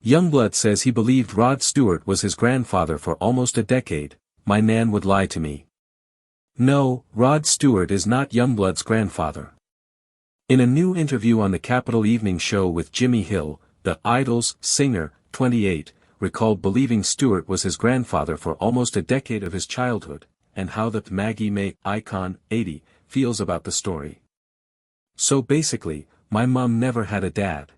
Yungblud says he believed Rod Stewart was his grandfather for almost a decade. My nan would lie to me. No, Rod Stewart is not Youngblud's grandfather. In a new interview on the Capital Evening Show with Jimmy Hill, the Idol's singer, 28, recalled believing Stewart was his grandfather for almost a decade of his childhood, and how the Maggie May icon, 80, feels about the story. So basically, my mom never had a dad.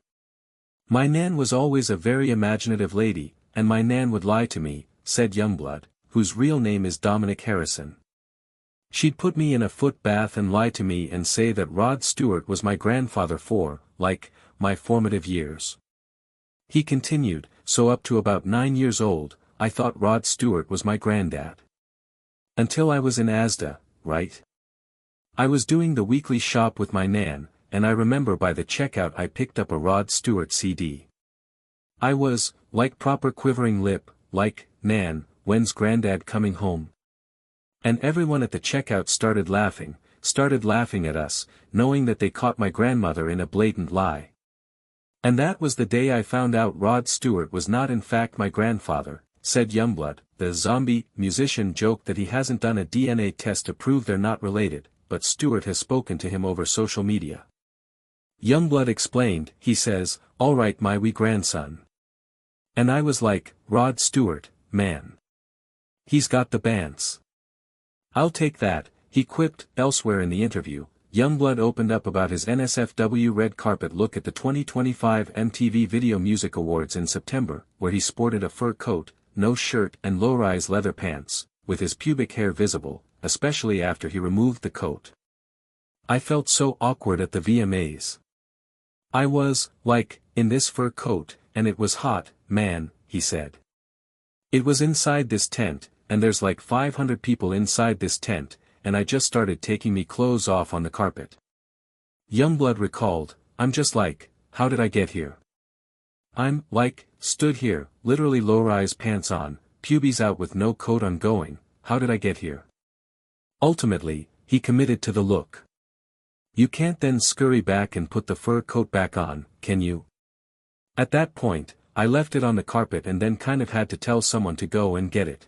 My nan was always a very imaginative lady, and my nan would lie to me, said Yungblud, whose real name is Dominic Harrison. She'd put me in a foot bath and lie to me and say that Rod Stewart was my grandfather for, like, my formative years. He continued, so up to about 9 years old, I thought Rod Stewart was my granddad. Until I was in Asda, right? I was doing the weekly shop with my nan, and I remember by the checkout I picked up a Rod Stewart CD. I was, like proper quivering lip, like, Nan, when's granddad coming home? And everyone at the checkout started laughing at us, knowing that they caught my grandmother in a blatant lie. And that was the day I found out Rod Stewart was not in fact my grandfather, said Yungblud. The zombie musician joked that he hasn't done a DNA test to prove they're not related, but Stewart has spoken to him over social media. Yungblud explained, he says, alright my wee grandson. And I was like, Rod Stewart, man. He's got the bants. I'll take that, he quipped. Elsewhere in the interview, Yungblud opened up about his NSFW red carpet look at the 2025 MTV Video Music Awards in September, where he sported a fur coat, no shirt and low-rise leather pants, with his pubic hair visible, especially after he removed the coat. I felt so awkward at the VMAs. I was, like, in this fur coat, and it was hot, man, he said. It was inside this tent, and there's like 500 people inside this tent, and I just started taking me clothes off on the carpet. Yungblud recalled, I'm just like, how did I get here? I'm, like, stood here, literally low-rise pants on, pubes out with no coat on going, how did I get here? Ultimately, he committed to the look. You can't then scurry back and put the fur coat back on, can you? At that point, I left it on the carpet and then kind of had to tell someone to go and get it.